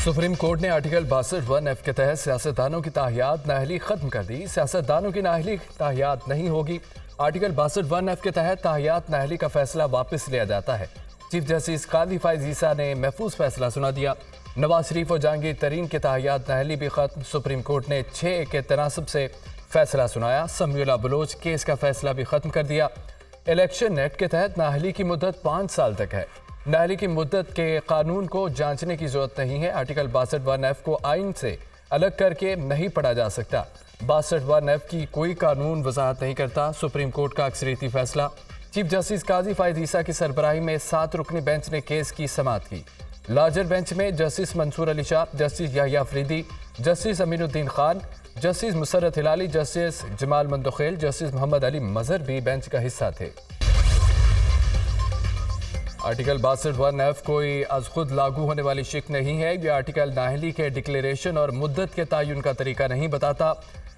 Supreme court ने article 62(1)(f) के तहत सियासतदानों की ताहियात नाअहली खत्म कर दी। सियासतदानों की नाअहली ताहियात नहीं होगी। आर्टिकल 62(1)(f) के तहत ताहियात नाअहली का फैसला वापस लिया जाता है। चीफ जस्टिस कादी फाइज ईसा ने महफूज फैसला सुना दिया। नवाज शरीफ और जहांगीर तरीन के ताहियात नाअहली भी खत्म। सुप्रीम कोर्ट ने 6 के तनासब से फैसला सुनाया। समीउल्लाह बलोच केस का फैसला भी खत्म कर दिया। इलेक्शन एक्ट के तहत नाअहली की मुद्दत 5 साल तक है। नाअहली की मुद्दत के कानून को जांचने की जरूरत नहीं है। आर्टिकल 62(1)(f) को आइन से अलग करके नहीं पढ़ा जा सकता। 62(1)(f) की कोई कानून वजाहत नहीं करता। सुप्रीम कोर्ट का अक्सरियती फैसला। चीफ जस्टिस काजी फाइज ईसा की सरबराही में 7 रुकनी बेंच ने केस की समाअत की। लार्जर बेंच में justice Mansoor Ali Shah, justice Yahya Afridi, justice Aminuddin Khan, justice Musarrat Hilali, justice Jamal Mandokhel, justice Mohammad Ali Mazhar भी बेंच का हिस्सा थे। आर्टिकल 62(1)(f) कोई अज खुद लागू होने वाली शिक नहीं है। यह आर्टिकल नाअहली के डिक्लेरेशन और मुद्दत के तयन का तरीका नहीं बताता।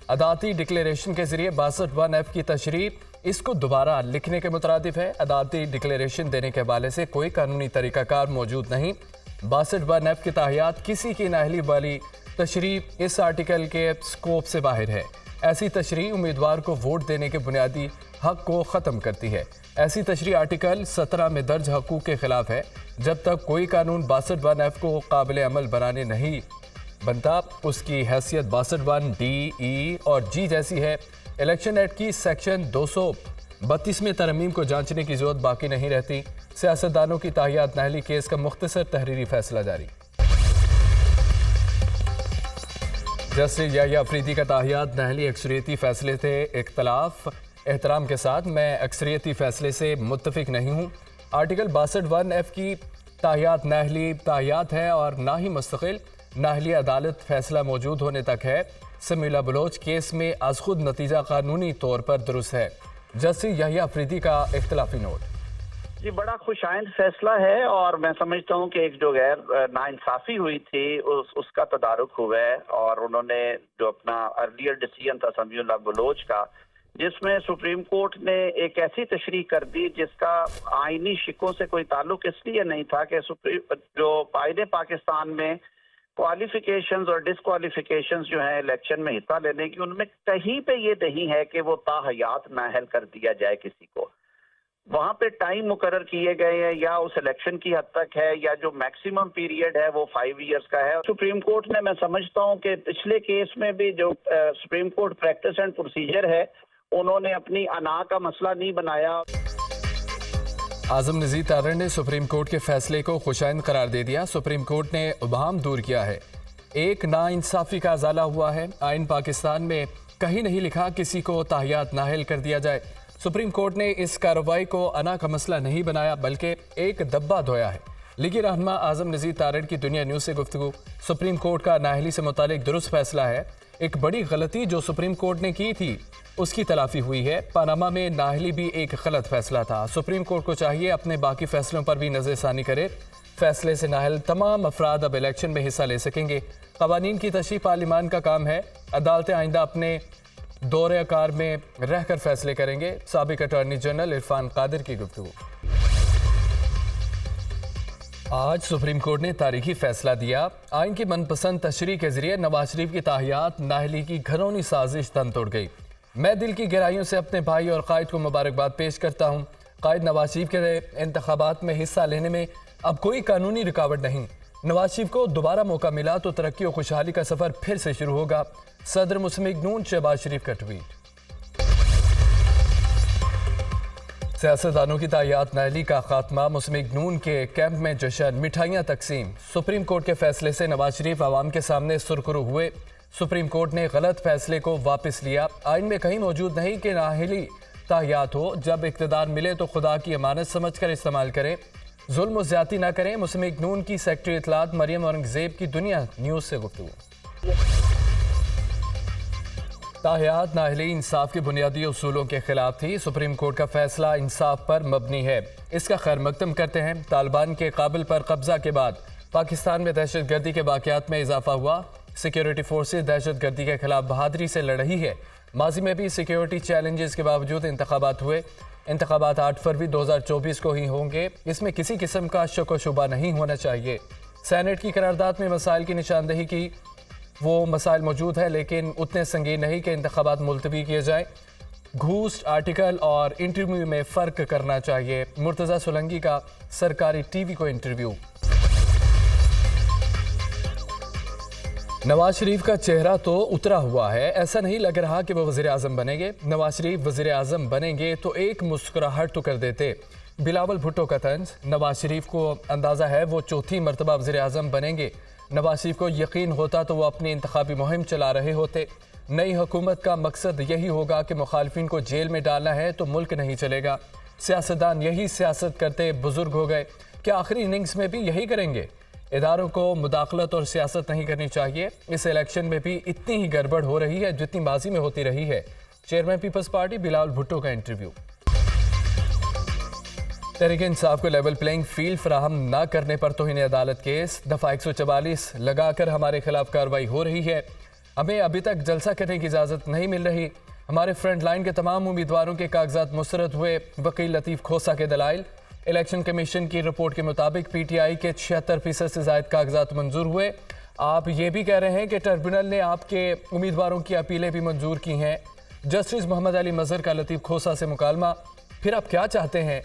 अदालती डिक्लेरेशन के जरिए 62(1)(f) की तशरीह इसको दोबारा लिखने के मुतरादिफ है। अदालती डिक्लेरेशन देने के हवाले से कोई कानूनी तरीकाकार मौजूद नहीं। 62(1)(f) की ताहियात किसी की नाअहली वाली तशरीह इस आर्टिकल के स्कोप से बाहर है। ऐसी तशरीह उम्मीदवार को वोट देने के बुनियादी हक को ख़त्म करती है। ऐसी तशरीह आर्टिकल 17 में दर्ज हकूक़ के खिलाफ है। जब तक कोई कानून 62(1)(f) को काबिल अमल बनाने नहीं बनता, उसकी हैसियत 62(1)(d), (e) और (g) जैसी है। इलेक्शन एक्ट की सेक्शन 232 में तरमीम को जांचने की जरूरत बाकी नहीं रहती। सियासतदानों की ताहियात नाअहली केस का मुख्तसर तहरीरी फैसला जारी। जस्टिस याहिया अफरीदी का ताहियात नाअहली अक्सरियती फैसले थे इख्तलाफ। एहतराम के साथ मैं अक्सरियती फैसले से मुत्तफिक नहीं हूँ। आर्टिकल 62(1)(f) की ताहियात नाअहली ताहियात है और ना ही मुस्तकिल। नाअहली अदालत फैसला मौजूद होने तक है। समीउल्लाह बलोच केस में आज खुद नतीजा कानूनी तौर पर दुरुस्त है। जस्टिस याहिया अफरीदी का इख्तलाफी नोट। जी, बड़ा खुशाइंद फैसला है और मैं समझता हूँ कि एक जो गैर नाइंसाफी हुई थी उसका तदारुक हुआ है। और उन्होंने जो अपना अर्लियर डिसीजन था समीउल्लाह बलोच का, जिसमें सुप्रीम कोर्ट ने एक ऐसी तशरीह कर दी जिसका आईनी शिकों से कोई ताल्लुक इसलिए नहीं था कि जो आईने पाकिस्तान में क्वालिफिकेशंस और डिसक्वालिफिकेशंस जो है इलेक्शन में हिस्सा लेने की, उनमें कहीं पे ये नहीं है कि वो ताहयात नाअहल कर दिया जाए किसी को। वहां पे टाइम मुकर्रर किए गए हैं या उस इलेक्शन की हद तक है या जो मैक्सिमम पीरियड है वो 5 ईयर्स का है। सुप्रीम कोर्ट ने, मैं समझता हूं कि पिछले केस में भी जो supreme court practice and procedure है, उन्होंने अपनी अना का मसला नहीं बनाया। आजम नज़ीर तारड़ ने सुप्रीम कोर्ट के फैसले को खुशाइंद करार दे दिया। सुप्रीम कोर्ट ने उबाम दूर किया है। एक नाइंसाफी का अजाला हुआ है। आइन पाकिस्तान में कहीं नहीं लिखा किसी को ताहियात नाअहल कर दिया जाए। सुप्रीम कोर्ट ने इस कार्रवाई को अना का मसला नहीं बनाया बल्कि एक दब्बा धोया है। लीगी रहनुमा आजम नज़ीर तारड़ की दुनिया न्यूज़ से गुफ्तगू। सुप्रीम कोर्ट का नाअहली से मुतालिक दुरुस्त फैसला है। एक बड़ी गलती जो सुप्रीम कोर्ट ने की थी उसकी तलाफी हुई है। पनामा में नाअहली भी एक गलत फैसला था। सुप्रीम कोर्ट को चाहिए अपने बाकी फैसलों पर भी नज़रसानी करे। फैसले से नाअहल तमाम अफराद अब इलेक्शन में हिस्सा ले सकेंगे। कवानीन की तशरीह पार्लिमान का काम है। अदालतें आइंदा अपने दौरे कार में रहकर फैसले करेंगे। साबिक अटॉर्नी जनरल इरफान कादिर की गुफ्तगू। आज सुप्रीम कोर्ट ने तारीखी फैसला दिया। आइन की मनपसंद तशरीह के जरिए नवाज शरीफ की ताहियात नाअहली की घरौनी साजिश तन तोड़ गई। मैं दिल की गहराइयों से अपने भाई और कायद को मुबारकबाद पेश करता हूँ। कायद नवाज शरीफ के इंतखाबात में हिस्सा लेने में अब कोई कानूनी रुकावट नहीं। नवाज शरीफ को दोबारा मौका मिला तो तरक्की और खुशहाली का सफर फिर से शुरू होगा। सदर मुस्लिम लीग नून शहबाज शरीफ का ट्वीट। सियासतदानों की ताहियात नाअहली का खात्मा। मुस्लिम लीग नून के कैंप में जश्न, मिठाइयाँ तकसीम। सुप्रीम कोर्ट के फैसले से नवाज शरीफ आवाम के सामने सुरखरू हुए। सुप्रीम कोर्ट ने गलत फैसले को वापस लिया। आइन में कहीं मौजूद नहीं कि नाअहली ताहियात हो। जब इक़्तिदार मिले तो खुदा की अमानत समझकर इस्तेमाल करें। जुल्म और ज्यादती ना करें। मुस्लिम लीग नून की सेक्रेटरी इत्तलात मरियम औरंगजेब की दुनिया न्यूज़ से गुफ्तगू। ताहियात नाअहली इंसाफ के बुनियादी उसूलों के खिलाफ थी। सुप्रीम कोर्ट का फैसला इंसाफ पर मबनी है। इसका खैर मकदम करते हैं। तालिबान के काबिल पर कब्जा के बाद पाकिस्तान में दहशत गर्दी के वाक़यात में इजाफा हुआ। सिक्योरिटी फोर्सेज दहशत गर्दी के खिलाफ बहादुरी से लड़ रही है। माजी में भी सिक्योरिटी चैलेंजेस के बावजूद इंतखाबात हुए। इंतखाबात 8 फरवरी 2024 को ही होंगे। इसमें किसी किस्म का शक व शुबा नहीं होना चाहिए। सेनेट की करारदाद में मसाइल की निशानदेही की। वो मसाइल मौजूद है लेकिन उतने संगीन नहीं कि इंतखाबात मुलतवी किए जाएं। घूस, आर्टिकल और इंटरव्यू में फ़र्क करना चाहिए। मुर्तज़ा सोलंकी का सरकारी टीवी को इंटरव्यू। नवाज शरीफ का चेहरा तो उतरा हुआ है, ऐसा नहीं लग रहा कि वो वज़ीर आज़म बनेंगे। नवाज शरीफ वज़ीर आज़म बनेंगे तो एक मुस्कुराहट तो कर देते। बिलावल भुट्टो का तंज। नवाज शरीफ को अंदाज़ा है वो चौथी मरतबा वज़ीर आज़म बनेंगे। नवाज शरीफ को यकीन होता तो वो अपनी इंतखाबी मुहिम चला रहे होते। नई हुकूमत का मकसद यही होगा कि मुखालफिन को जेल में डालना है तो मुल्क नहीं चलेगा। सियासतदान यही सियासत करते बुजुर्ग हो गए, क्या आखिरी इनिंग्स में भी यही करेंगे? इदारों को मुदाखलत और सियासत नहीं करनी चाहिए। इस इलेक्शन में भी इतनी ही गड़बड़ हो रही है जितनी माजी में होती रही है। चेयरमैन पीपल्स पार्टी बिलावल भुट्टो का इंटरव्यू। तहरीक इंसाफ को लेवल प्लेइंग फील्ड फराहम न करने पर तौहीन अदालत केस। दफा 144 लगाकर हमारे खिलाफ कार्रवाई हो रही है। हमें अभी तक जलसा करने की इजाज़त नहीं मिल रही। हमारे फ्रंट लाइन के तमाम उम्मीदवारों के कागजात मुस्तरद हुए। वकील लतीफ़ खोसा के दलाइल। इलेक्शन कमीशन की रिपोर्ट के मुताबिक PTI के 76% से ज़ायद कागजात मंजूर हुए। आप ये भी कह रहे हैं कि ट्रिब्यूनल ने आपके उम्मीदवारों की अपीलें भी मंजूर की हैं। जस्टिस मोहम्मद अली मज़हर का लतीफ़ खोसा से मुकालमा। फिर आप क्या चाहते हैं?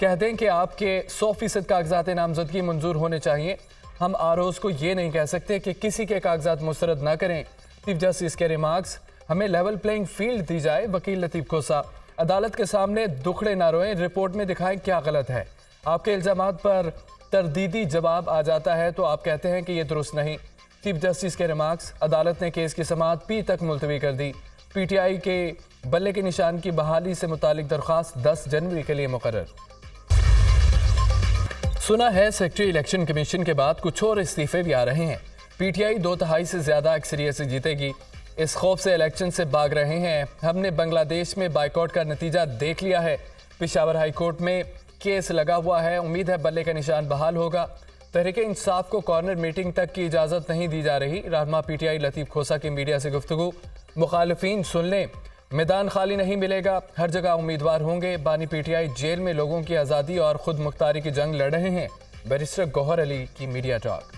कह दें कि आपके 100% कागजात नामजदगी मंजूर होने चाहिए। हम आरोज़ को ये नहीं कह सकते कि किसी के कागजात मुस्तरद ना करें। चीफ जस्टिस के रिमार्क्स। हमें लेवल प्लेइंग फील्ड दी जाए। वकील लतीफ़ खोसा। अदालत के सामने दुखड़े ना रोएं, रिपोर्ट में दिखाएं क्या गलत है। आपके इल्ज़ामात पर तरदीदी जवाब आ जाता है तो आप कहते हैं कि ये दुरुस्त नहीं। चीफ जस्टिस के रिमार्क्स। अदालत ने केस की समाअत पी तक मुलतवी कर दी। PTI के बल्ले के निशान की बहाली से मुतालिक दरख्वास्त 10 जनवरी के लिए मुकर्रर। सुना है सेक्रेटरी इलेक्शन कमीशन के बाद कुछ और इस्तीफे भी आ रहे हैं। PTI 2/3 से ज़्यादा अक्सरियत से जीतेगी। इस खौफ से इलेक्शन से भाग रहे हैं। हमने बांग्लादेश में बाइकआउट का नतीजा देख लिया है। पेशावर हाई कोर्ट में केस लगा हुआ है। उम्मीद है बल्ले का निशान बहाल होगा। तहरीक इंसाफ को कॉर्नर मीटिंग तक की इजाज़त नहीं दी जा रही। रहनुमा PTI लतीफ़ खोसा की मीडिया से गुफ्तगू। मुखालिफिन सुन लें, मैदान खाली नहीं मिलेगा, हर जगह उम्मीदवार होंगे। बानी PTI जेल में लोगों की आज़ादी और खुद मुख्तारी की जंग लड़ रहे हैं। बैरिस्टर गौहर अली की मीडिया टॉक।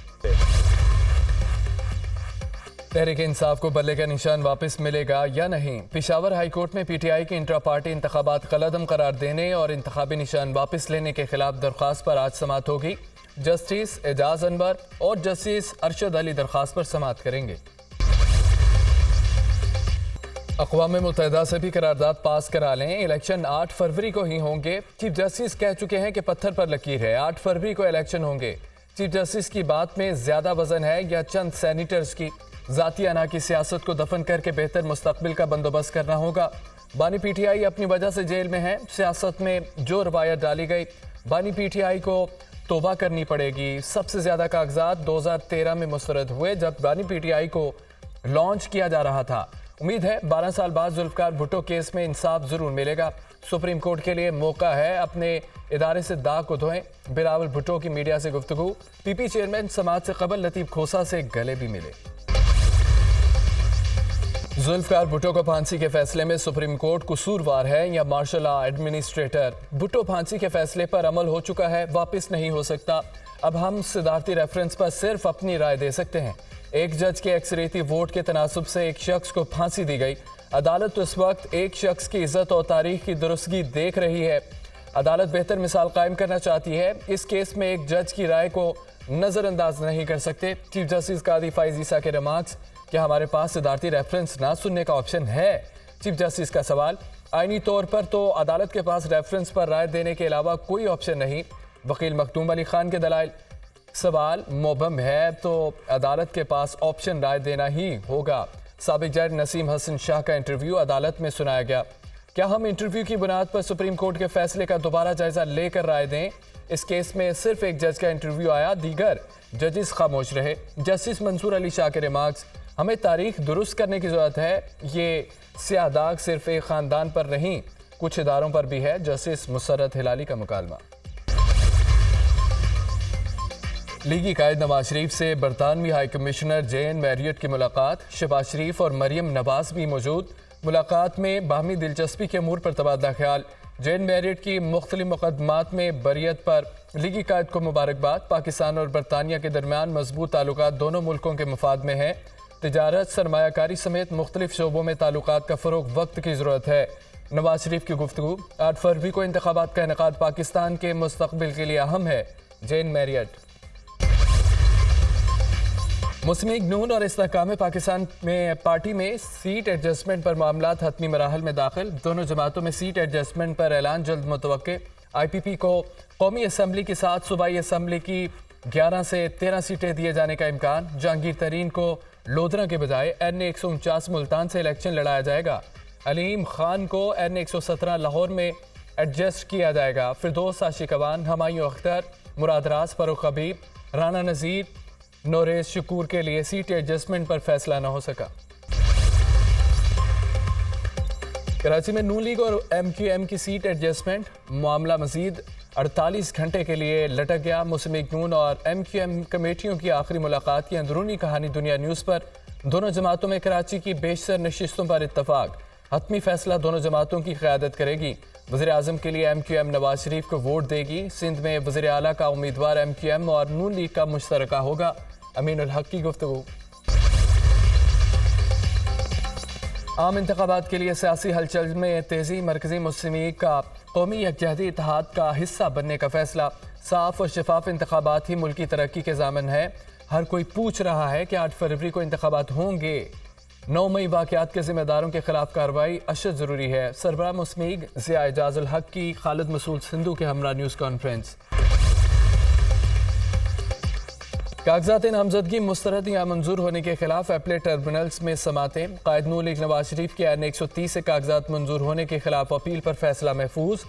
तहरीक इंसाफ को बल्ले का निशान वापस मिलेगा या नहीं? पेशावर हाई कोर्ट में PTI के इंट्रा पार्टी इंतखाबात कलअदम करार देने और इंतखाबी निशान वापस लेने के खिलाफ दरख्वास्त पर आज समाअत होगी। जस्टिस एजाज अनवर और जस्टिस अरशद अली दरख्वास्त पर समाअत करेंगे। अक़वाम मुत्तहिदा से भी करारदाद पास करा लें। इलेक्शन 8 फरवरी को ही होंगे। चीफ जस्टिस कह चुके हैं कि पत्थर पर लकीर है, 8 फरवरी को इलेक्शन होंगे। चीफ जस्टिस की बात में ज्यादा वजन है या चंद सैनिटर्स की? जाती अना की सियासत को दफन करके बेहतर मुस्तकबिल का बंदोबस्त करना होगा। बानी PTI अपनी वजह से जेल में है। सियासत में जो रवायत डाली गई, बानी PTI को तौबा करनी पड़ेगी। सबसे ज्यादा कागजात 2013 में मुस्तरद हुए जब बानी PTI को लॉन्च किया जा रहा था। उम्मीद है 12 साल बाद जुल्फकार भुट्टो केस में इंसाफ जरूर मिलेगा। सुप्रीम कोर्ट के लिए मौका है, अपने इदारे से दाग को धोएं। बिलावल भुट्टो की मीडिया से गुफ्तगू। PP चेयरमैन समाअत से कबल लतीफ़ खोसा से गले भी मिले। जुल्फकार भुट्टो को फांसी के फैसले में सुप्रीम कोर्ट कसूरवार है या मार्शल लॉ एडमिनिस्ट्रेटर? भुट्टो फांसी के फैसले पर अमल हो चुका है, वापस नहीं हो सकता। अब हम सदारती रेफरेंस पर सिर्फ अपनी राय दे सकते हैं। एक जज के अक्सरियती वोट के तनासुब से एक शख्स को फांसी दी गई। अदालत इस वक्त एक शख्स की इज्जत और तारीख की दुरुस्तगी देख रही है। अदालत बेहतर मिसाल कायम करना चाहती है। इस केस में एक जज की राय को नज़रअंदाज नहीं कर सकते। चीफ जस्टिस कादी फाइज ईसा के रिमार्क्स। क्या हमारे पास सदारती रेफरेंस ना सुनने का ऑप्शन है? चीफ जस्टिस का सवाल। आईनी तौर पर तो अदालत के पास रेफरेंस पर राय देने के अलावा कोई ऑप्शन नहीं। वकील मखदूम अली खान के दलाइल। सवाल मोबम है तो अदालत के पास ऑप्शन राय देना ही होगा। साबिक जज नसीम हसन शाह का इंटरव्यू अदालत में सुनाया गया। क्या हम इंटरव्यू की बुनियाद पर सुप्रीम कोर्ट के फैसले का दोबारा जायजा लेकर राय दें? इस केस में सिर्फ एक जज का इंटरव्यू आया, दीगर जजेस खामोश रहे। जस्टिस मंसूर अली शाह के रिमार्क्स। हमें तारीख दुरुस्त करने की जरूरत है। ये स्याह दाग सिर्फ एक खानदान पर नहीं, कुछ इदारों पर भी है। जस्टिस मुसर्रत हिलाली का मुकालमा। लीगी कायद नवाज शरीफ से बरतानवी हाई कमिश्नर JN मैरियट की मुलाकात। शहबाज शरीफ और मरियम नवाज भी मौजूद। मुलाकात में बाहमी दिलचस्पी के अमूर पर तबादला ख्याल। जेन मैरियट की मुख्तलिफ मुकदमात में बरियत पर लीगी कायद को मुबारकबाद। पाकिस्तान और बरतानिया के दरमियान मजबूत ताल्लुकात दोनों मुल्कों के मफाद में है। तिजारत, सरमायाकारी समेत मुख्तलिफ शोबों में ताल्लुकात का फ़रोग वक्त की ज़रूरत है। नवाज शरीफ की गुफ्तगू। 8 फरवरी को इंतखाबात का इनेकाद पाकिस्तान के मुस्तकबिल के लिए अहम है। जेन मैरियट। मुस्लिम लीग नून और इस्तेहकाम पाकिस्तान में पार्टी में सीट एडजस्टमेंट पर मामलात हतमी मराहल में दाखिल। दोनों जमातों में सीट एडजस्टमेंट पर ऐलान जल्द मुतवक्के। IPP को कौमी असम्बली के साथ सूबाई असम्बली की 11 से 13 सीटें दिए जाने का इम्कान। जहांगीर तरीन को लोधरा के बजाय NA 149 मुल्तान से इलेक्शन लड़ाया जाएगा। अलीम खान को NA 117 लाहौर में एडजस्ट किया जाएगा। फिरदौस आशिकवान, हमायूं अख्तर, मुराद राज, फरूख हबीब, राना नज़ीर, नोरेज शकूर के लिए सीट एडजस्टमेंट पर फैसला न हो सका। कराची में नून लीग और MQM की सीट एडजस्टमेंट मामला मजीद 48 घंटे के लिए लटक गया। मुस्लिम लीग नून और MQM कमेटियों की आखिरी मुलाकात की अंदरूनी कहानी दुनिया न्यूज़ पर। दोनों जमातों में कराची की बेशतर नशिस्तों पर इत्तफाक। हतमी फैसला दोनों जमातों की क़यादत करेगी। वज़ीर आज़म के लिए MQM नवाज शरीफ को वोट देगी। सिंध में वज़ीर आला का उम्मीदवार MQM और नून लीग का मुश्तरका होगा। अमीन उल हक की गुफ्तगू। आम इंतखाबात के लिए सियासी हलचल में तेजी। मरकजी मुस्लिम लीग का कौमी यकजहती इत्तेहाद का हिस्सा बनने का फैसला। साफ और शफाफ इंतखाबात ही मुल्क की तरक्की के ज़ामन है। हर कोई पूछ रहा है कि 8 फरवरी को इंतखाबात होंगे। 9 मई वाक़यात के जिम्मेदारों के खिलाफ कार्रवाई अशद ज़रूरी है। सरबराह मुस्लिम लीग ज़िया एजाज़ उल हक की खालिद मसूद सिंधु के हमरा न्यूज़ कॉन्फ्रेंस। कागजात नामजदगी मुस्तरद या मंजूर होने के खिलाफ एपलेट ट्रिब्यूनल्स में समातें। कायद नून लीग नवाज शरीफ के NA 130 से कागजात मंजूर होने के खिलाफ अपील पर फैसला महफूज।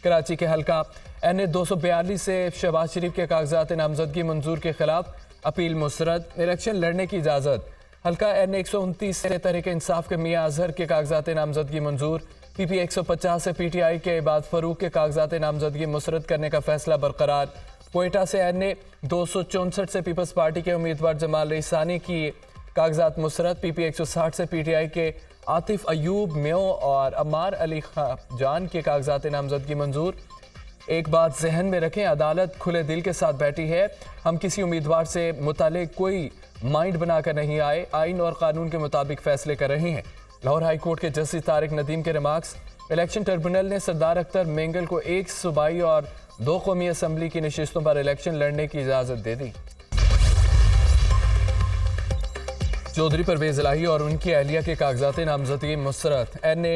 कराची के हल्का NA 242 से शहबाज शरीफ के कागजात नामजदगी मंजूर के खिलाफ अपील मुस्तरद। इलेक्शन लड़ने की इजाज़त। हल्का NA 129 से तहरीक इंसाफ के मियां अजहर के कागजात नामजदगी मंजूर। PP 150 से PTI के इबाद फरूक के कागजात नामजदगी मुस्तरद करने का फैसला बरकरार। कोयटा से NA 264 से पीपल्स पार्टी के उम्मीदवार जमाल रईसानी की कागजात मुस्तरद। PP 160 से PTI के आतिफ अयूब, म्यो और अम्मार अली जान के कागजात नामजदगी मंजूर। एक बात जहन में रखें, अदालत खुले दिल के साथ बैठी है। हम किसी उम्मीदवार से मुतालिक कोई माइंड बनाकर नहीं आए, आइन और कानून के मुताबिक फैसले कर रहे हैं। लाहौर हाई कोर्ट के जस्टिस तारिक नदीम के रिमार्क्स। इलेक्शन ट्रिब्यूनल ने सरदार अख्तर मेंगल को 1 सूबाई और 2 कौमी असम्बली की नशिस्तों पर इलेक्शन लड़ने की इजाज़त दे दी। चौधरी परवेज इलाही और उनकी अहलिया के कागजात नामजदगी मुस्तरद। NA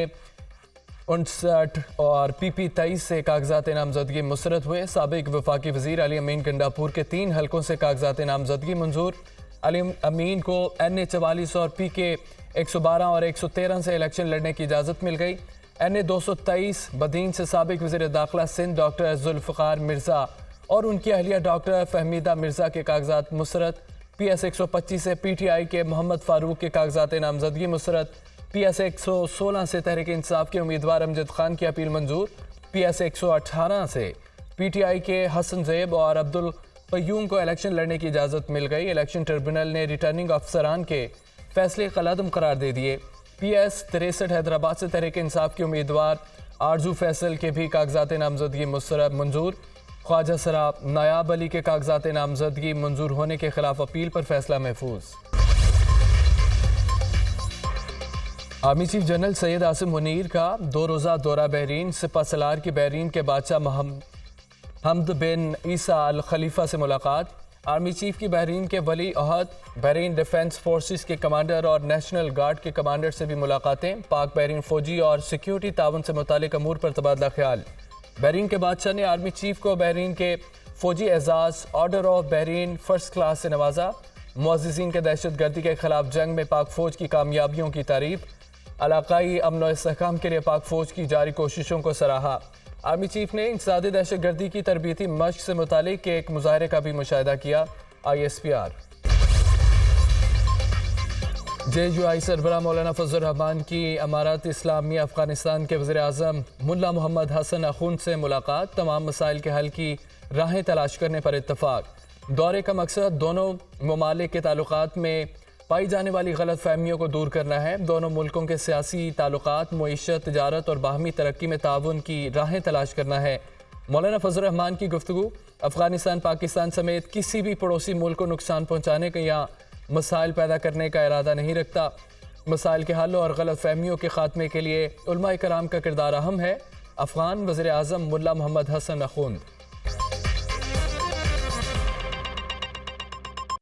59 और PP 23 से कागजात नामजदगी मुस्तरद हुए। साबिक वफाकी वजीर अली अमीन गंडापुर के 3 हलकों से कागजात नामजदगी मंजूर। अली अमीन को NA 44 और PK 112 और 113 से इलेक्शन लड़ने की इजाज़त मिल गई। NA 223 बदीन से साबिक वज़ीर दाखिला सिंध डॉक्टर जुल्फ़िकार मिर्ज़ा और उनकी अहलिया डॉक्टर फहमीदा मिर्ज़ा के कागजात मुस्तरद। PS 125 से PTI के मोहम्मद फारूक के कागजात नामजदगी मुस्तरद। PS 116 से तहरीक इंसाफ के उम्मीदवार अमजद खान की अपील मंजूर। PS 118 से PTI के हसन ज़ैब और अब्दुल क़य्यूम को इलेक्शन लड़ने की इजाज़त मिल गई। इलेक्शन ट्रिब्यूनल ने रिटर्निंग अफसरान के फैसले कलअदम करार दे दिए। PS 63 हैदराबाद से तहरीक इंसाफ के उम्मीदवार आरजू फैसल के भी कागजात नामजदगी मुस्तरद मंजूर। ख्वाजा सरा नायाब अली के कागजात नामजदगी मंजूर होने के खिलाफ अपील पर फैसला महफूज। Army chief general Syed Asim Munir का 2 रोज़ा दौरा बहरीन। सिपा सलार की बहरीन के बादशाह हमद बिन ईसा अल खलीफा से मुलाकात। आर्मी चीफ की बहरीन के वली अहद, बहरीन डिफेंस फोर्सेस के कमांडर और नेशनल गार्ड के कमांडर से भी मुलाकातें। पाक बहरीन फौजी और सिक्योरिटी ताउन से मुतालिक अमूर पर तबादला ख्याल। बहरीन के बादशाह ने आर्मी चीफ को बहरीन के फौजी एजाज़ order of Bahrain first class से नवाजा। मुअज़्ज़िज़ीन के दहशत गर्दी के खिलाफ जंग में पाक फौज की कामयाबियों की तारीफ। इलाकाई अमन और इस्तेहकाम के लिए पाक फौज की जारी कोशिशों को सराहा। आर्मी चीफ ने इंसदादी दहशत गर्दी की तरबियती मश्क से मुतालिक एक मुजाहरे का भी मुशाहिदा किया। ISPR JUI सरबराह मौलाना फजल रहमान की अमारात इस्लामी अफगानिस्तान के वज़ीर आज़म मुल्ला मोहम्मद हसन अखुंद से मुलाकात। तमाम मसाइल के हल की राहें तलाश करने पर इत्तफाक। दौरे का मकसद दोनों ममालिक के ताल्लुकात में पाई जाने वाली गलत फहमियों को दूर करना है। दोनों मुल्कों के सियासी ताल्लुकात, मईशत, तजारत और बाहमी तरक्की में ताउन की राहें तलाश करना है। मौलाना फजल रहमान की गुफ्तगू अफगानिस्तान, पाकिस्तान समेत किसी भी पड़ोसी मुल्क को नुकसान पहुँचाने का या मसाइल पैदा करने का इरादा नहीं रखता। मसाइल के हल और गलत फहमियों के खात्मे के लिए उलमा कराम का किरदार अहम है। अफगान वज़ीर आज़म मुल्ला मोहम्मद हसन अखुंद।